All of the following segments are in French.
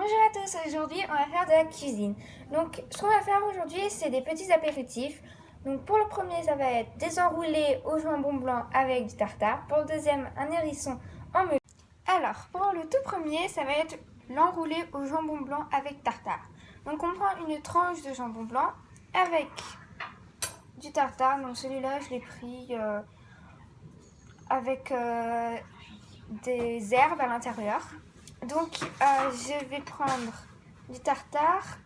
Bonjour à tous, aujourd'hui on va faire de la cuisine. Donc ce qu'on va faire aujourd'hui c'est des petits apéritifs. Donc pour le premier ça va être des enroulés au jambon blanc avec du tartare. Pour le deuxième un hérisson en melon. Alors pour le tout premier ça va être l'enroulé au jambon blanc avec tartare. Donc on prend une tranche de jambon blanc avec du tartare. Donc celui-là je l'ai pris avec des herbes à l'intérieur. Donc je vais prendre du tartare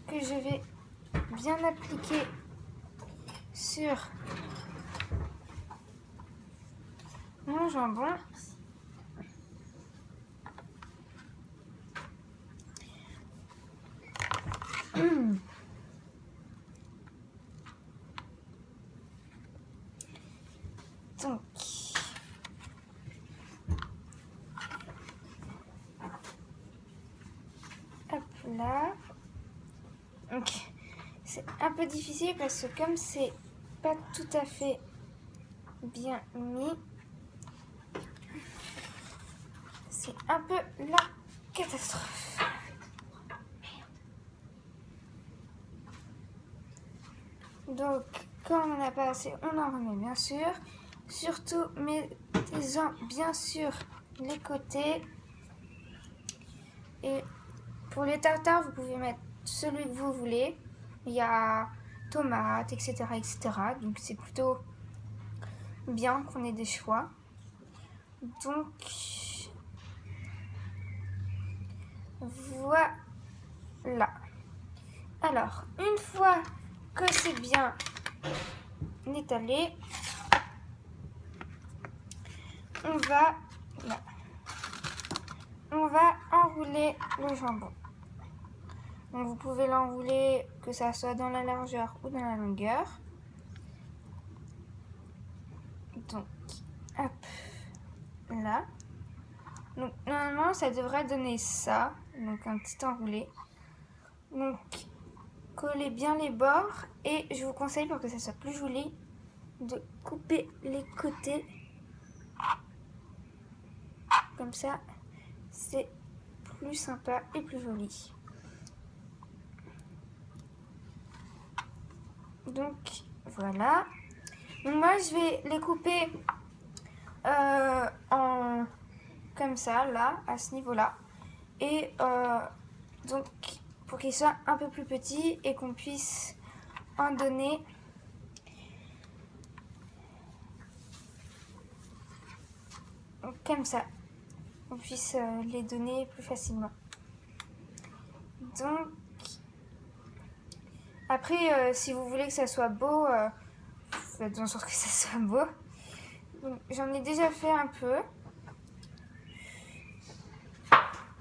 que je vais bien appliquer sur mon jambon. Donc hop là. Donc c'est un peu difficile parce que comme c'est pas tout à fait bien mis, c'est un peu la catastrophe. Donc quand on n'en a pas assez, on en remet bien sûr. Surtout mettez-en bien sûr les côtés. Et pour les tartares, vous pouvez mettre celui que vous voulez. Il y a tomates, etc. etc. Donc c'est plutôt bien qu'on ait des choix. Donc voilà. Alors, une fois que c'est bien étalé, on va enrouler le jambon. Donc vous pouvez l'enrouler que ça soit dans la largeur ou dans la longueur. Donc hop là. Donc normalement ça devrait donner ça, donc un petit enroulé. Donc collez bien les bords et je vous conseille pour que ça soit plus joli de couper les côtés. Comme ça c'est plus sympa et plus joli. Donc voilà. Donc moi je vais les couper comme ça, là, à ce niveau-là. Et donc pour qu'ils soient un peu plus petits et qu'on puisse en donner comme ça. On puisse les donner plus facilement. Donc après, si vous voulez que ça soit beau, faites en sorte que ça soit beau. J'en ai déjà fait un peu.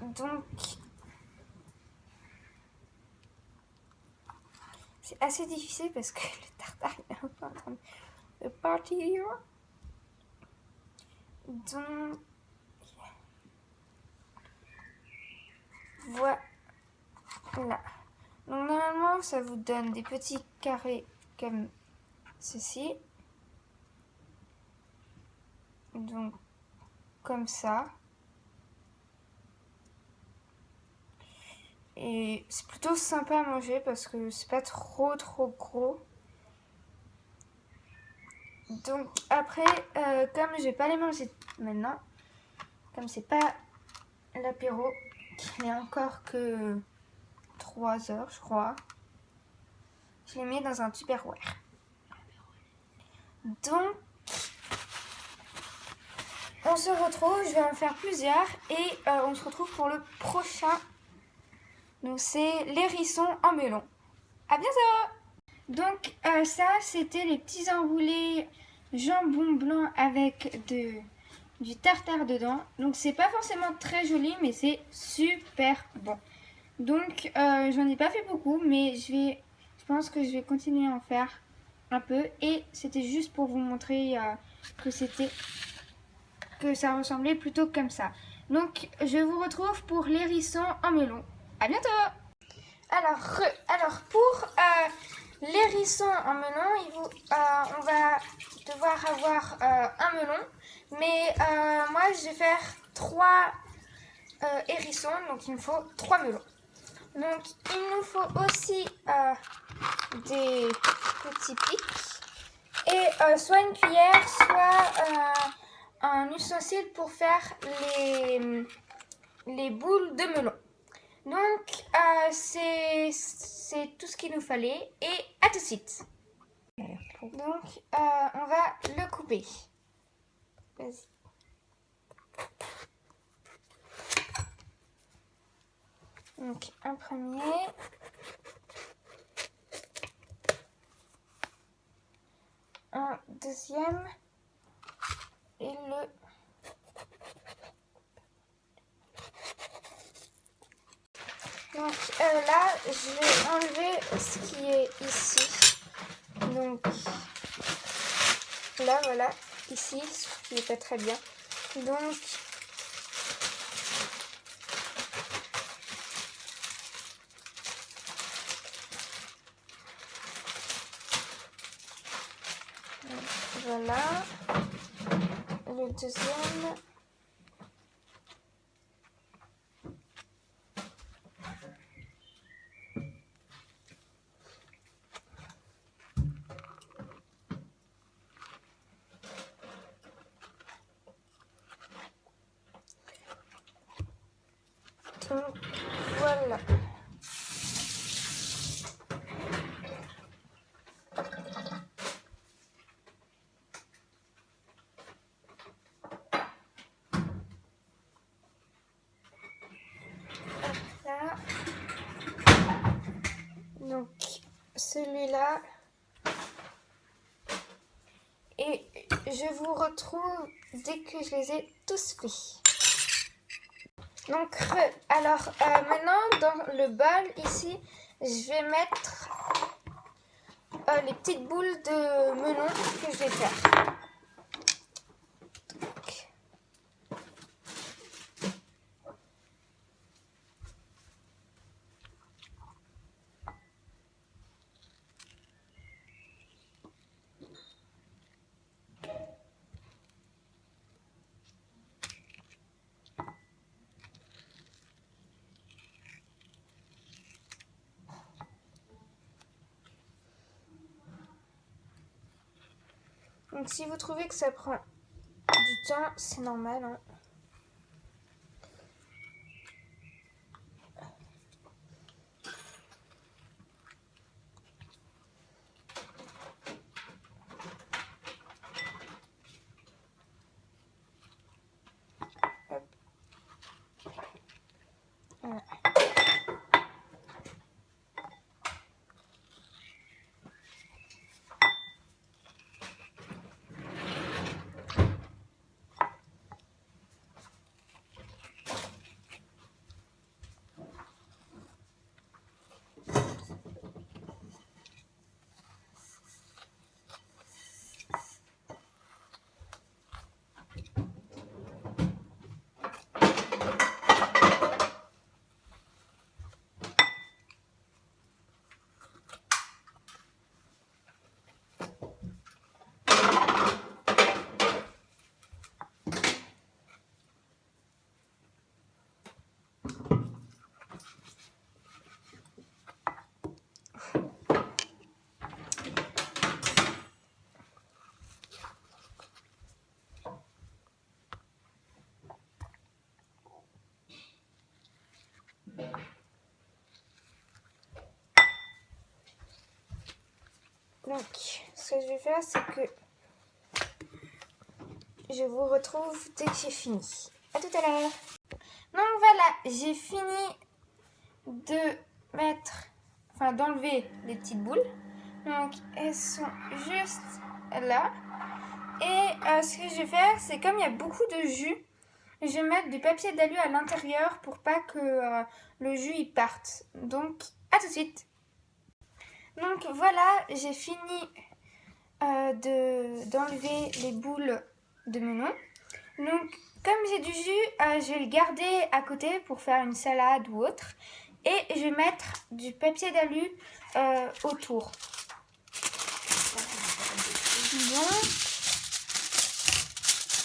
Donc c'est assez difficile parce que le tartare est un peu en train de partir. Donc voilà. Donc normalement ça vous donne des petits carrés comme ceci. Donc comme ça. Et c'est plutôt sympa à manger parce que c'est pas trop gros. Donc après, comme je vais pas les manger maintenant, comme c'est pas l'apéro, qu'il n'est encore que 3 heures je crois, je les mets dans un Tupperware. Donc on se retrouve, je vais en faire plusieurs et on se retrouve pour le prochain. Donc c'est l'hérisson en melon. À bientôt! Donc ça c'était les petits enroulés jambon blanc avec du tartare dedans. Donc c'est pas forcément très joli mais c'est super bon. Donc j'en ai pas fait beaucoup mais je pense que je vais continuer à en faire un peu. Et c'était juste pour vous montrer que ça ressemblait plutôt comme ça. Donc je vous retrouve pour l'hérisson en melon. À bientôt! Alors pour l'hérisson en melon, on va devoir avoir un melon. Mais moi je vais faire 3 hérissons, donc il me faut 3 melons. Donc il nous faut aussi des petits pics et soit une cuillère, soit un ustensile pour faire les boules de melon. Donc c'est tout ce qu'il nous fallait et à tout de suite. Donc on va le couper. Vas-y. Donc un premier. Un deuxième. Et le... Donc là, je vais enlever ce qui est ici. Donc là, voilà, ici, ce qui n'est pas très bien. Donc voilà, le deuxième. Donc voilà. Là. Donc celui-là. Et je vous retrouve dès que je les ai tous faits. Donc alors maintenant dans le bol ici, je vais mettre les petites boules de melon que je vais faire. Donc si vous trouvez que ça prend du temps, c'est normal, hein. Hop. Voilà. Donc, ce que je vais faire, c'est que je vous retrouve dès que j'ai fini. À tout à l'heure. Donc voilà, j'ai fini de d'enlever les petites boules. Donc elles sont juste là. Et ce que je vais faire, c'est comme il y a beaucoup de jus, je vais mettre du papier d'alu à l'intérieur pour pas que le jus y parte. Donc à tout de suite. Donc voilà, j'ai fini d'enlever les boules de melon. Donc comme j'ai du jus, je vais le garder à côté pour faire une salade ou autre. Et je vais mettre du papier d'alu autour. Donc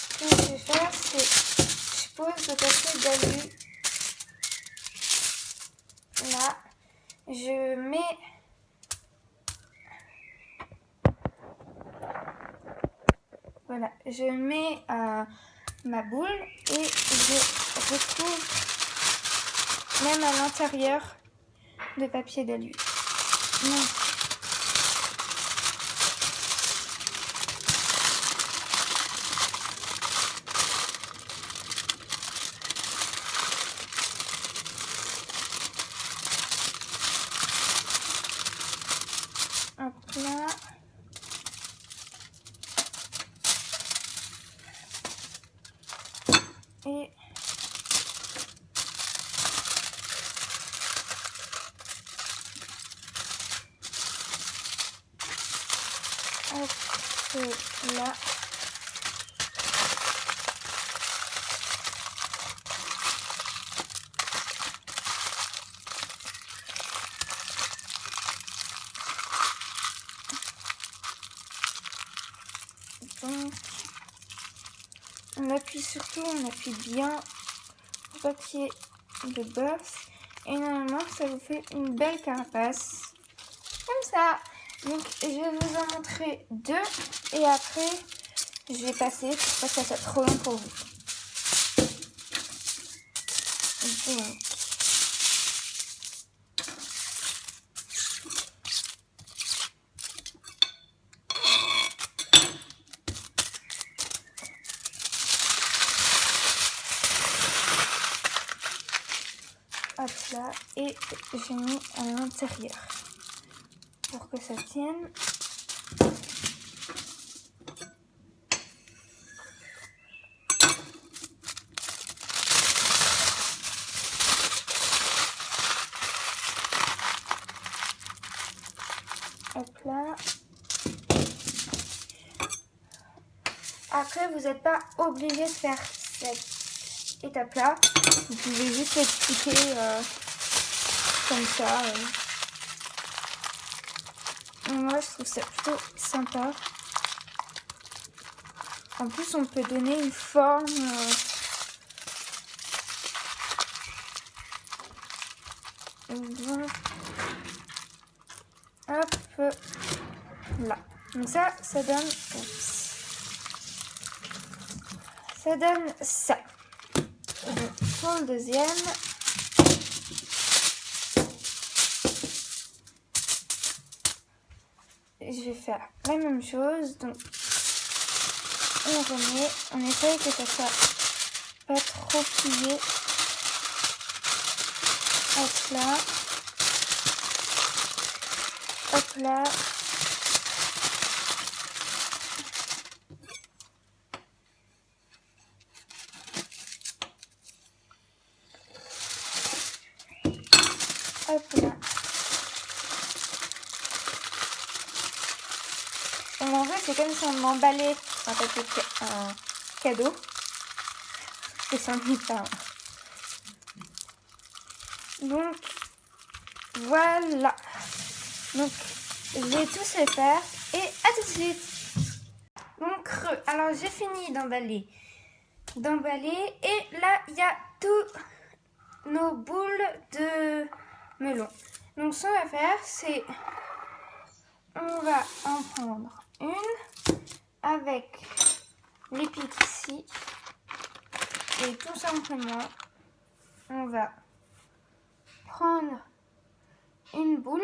ce que je vais faire, c'est je pose le papier d'alu là, je mets ma boule et je recouvre même à l'intérieur de papier d'alu. Hop là. Et hop là. Donc, on appuie bien le papier de bosse et normalement ça vous fait une belle carapace comme ça. Donc je vais vous en montrer deux et après je vais passer parce que ça soit trop long pour vous. Donc, hop là, et j'ai mis à l'intérieur pour que ça tienne. Hop là. Après, vous n'êtes pas obligé de faire cette étape-là. Vous pouvez juste l'expliquer comme ça. Moi, je trouve ça plutôt sympa. En plus, on peut donner une forme. Hop là. Donc ça donne. Ça donne ça. Donc, pour le deuxième. Je vais faire la même chose. Donc, on remet. On essaye que ça soit pas trop plié. Hop là. Hop là. Hop là. En vrai, c'est comme si on emballait un papier un cadeau. Et ça en est pas. Donc, voilà. Donc, je vais tous les faire et à tout de suite. Donc, alors j'ai fini d'emballer. Et là, il y a tous nos boules de melon. Donc, ce qu'on va faire, c'est on va en prendre une avec les pics ici. Et tout simplement, on va prendre une boule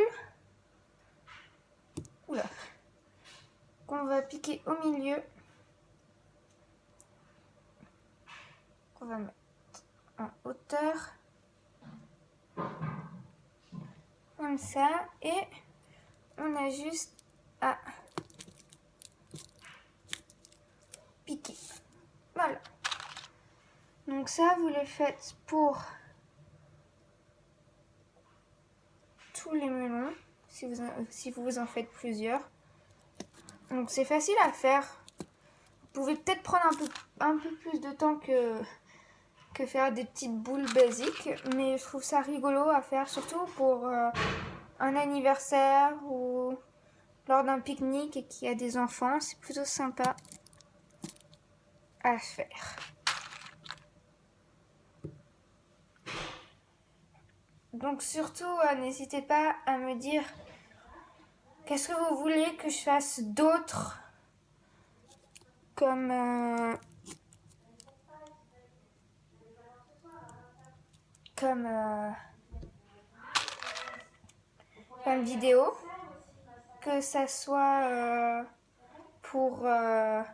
qu'on va piquer au milieu, qu'on va mettre en hauteur, comme ça, et on a juste à piquer. Voilà. Donc ça, vous le faites pour tous les melons, si vous en faites plusieurs. Donc c'est facile à faire. Vous pouvez peut-être prendre un peu plus de temps que faire des petites boules basiques, mais je trouve ça rigolo à faire, surtout pour un anniversaire ou lors d'un pique-nique et qu'il y a des enfants. C'est plutôt sympa à faire. Donc surtout, n'hésitez pas à me dire qu'est-ce que vous voulez que je fasse d'autre comme, comme, comme vidéo, que ça soit pour la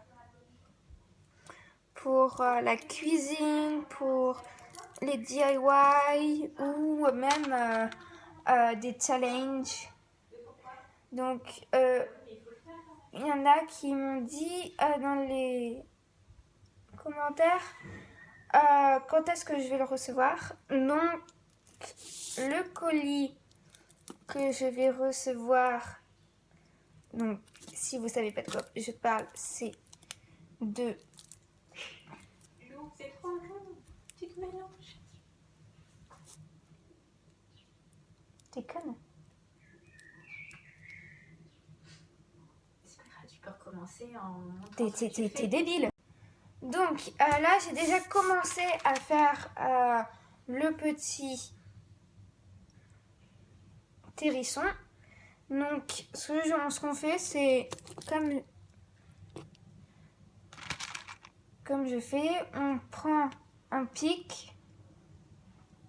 cuisine, pour les DIY ou même des challenges. Donc, il y en a qui m'ont dit dans les commentaires quand est-ce que je vais le recevoir. Donc, le colis que je vais recevoir, donc si vous savez pas de quoi je parle, c'est de... C'est trop long, tu te mélanges. T'es conne. Tu peux recommencer en... T'es débile. Donc là, j'ai déjà commencé à faire le petit hérisson. Donc, ce qu'on fait, c'est comme je fais, on prend un pic,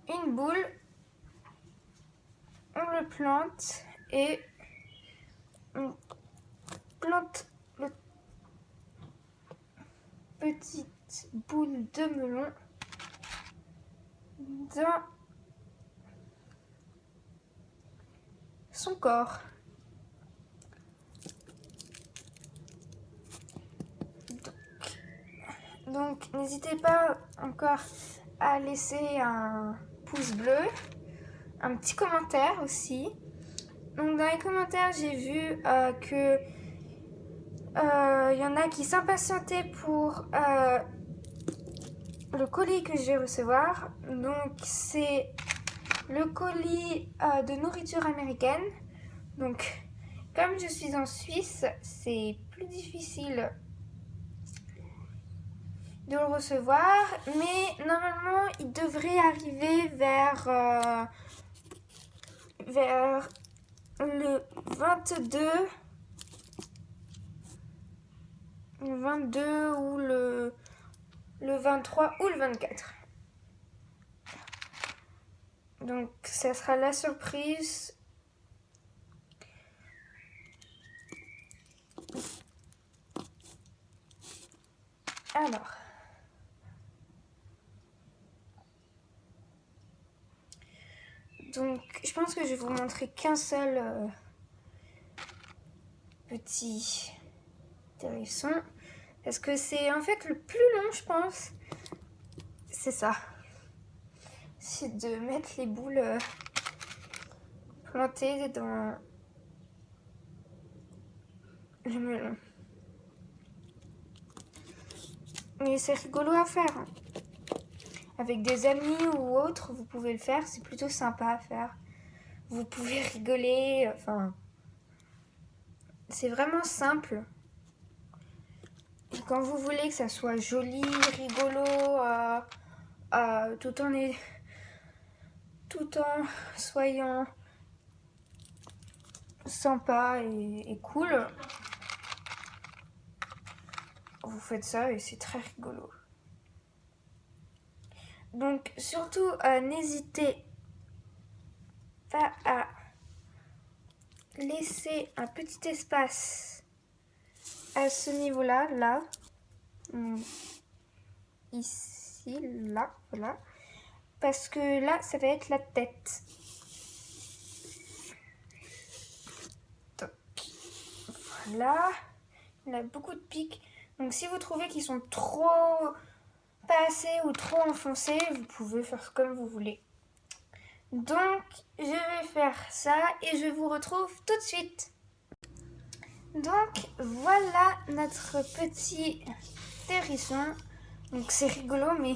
une boule, on le plante et on plante la petite boule de melon dans son corps. Donc n'hésitez pas encore à laisser un pouce bleu, un petit commentaire aussi. Donc dans les commentaires, j'ai vu que y en a qui s'impatientaient pour le colis que je vais recevoir. Donc c'est le colis de nourriture américaine. Donc comme je suis en Suisse, c'est plus difficile de le recevoir, mais normalement il devrait arriver vers le 22 ou le 23 ou le 24. Donc ça sera la surprise. Alors, donc je pense que je vais vous montrer qu'un seul petit hérisson, parce que c'est en fait le plus long, je pense. C'est ça. C'est de mettre les boules plantées dans le melon. Mais c'est rigolo à faire. Hein. Avec des amis ou autres, vous pouvez le faire. C'est plutôt sympa à faire. Vous pouvez rigoler. Enfin, c'est vraiment simple. Et quand vous voulez que ça soit joli, rigolo, tout en soyant sympa et cool, vous faites ça et c'est très rigolo. Donc surtout, n'hésitez pas à laisser un petit espace à ce niveau-là, là, ici, là, voilà, parce que là, ça va être la tête. Donc, voilà, il a beaucoup de pics. Donc si vous trouvez qu'ils sont trop pas assez ou trop enfoncés, vous pouvez faire comme vous voulez. Donc, je vais faire ça et je vous retrouve tout de suite. Donc, voilà notre petit hérisson. Donc, c'est rigolo, mais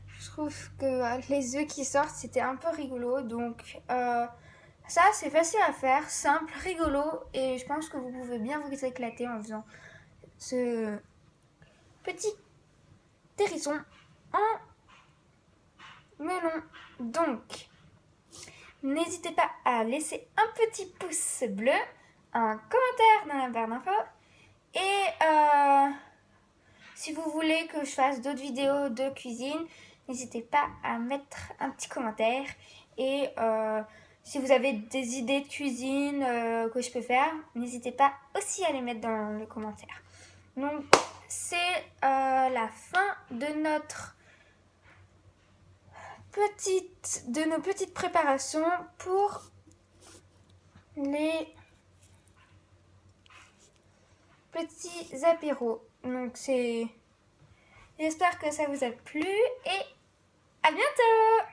je trouve que les œufs qui sortent, c'était un peu rigolo. Donc, ça, c'est facile à faire, simple, rigolo. Et je pense que vous pouvez bien vous éclater en faisant ce petit hérisson en melon. Donc, N'hésitez pas à laisser un petit pouce bleu, un commentaire dans la barre d'infos. Et si vous voulez que je fasse d'autres vidéos de cuisine, n'hésitez pas à mettre un petit commentaire. Et si vous avez des idées de cuisine que je peux faire, n'hésitez pas aussi à les mettre dans les commentaires. Donc c'est la fin de nos petites préparations pour les petits apéros. Donc j'espère que ça vous a plu et à bientôt!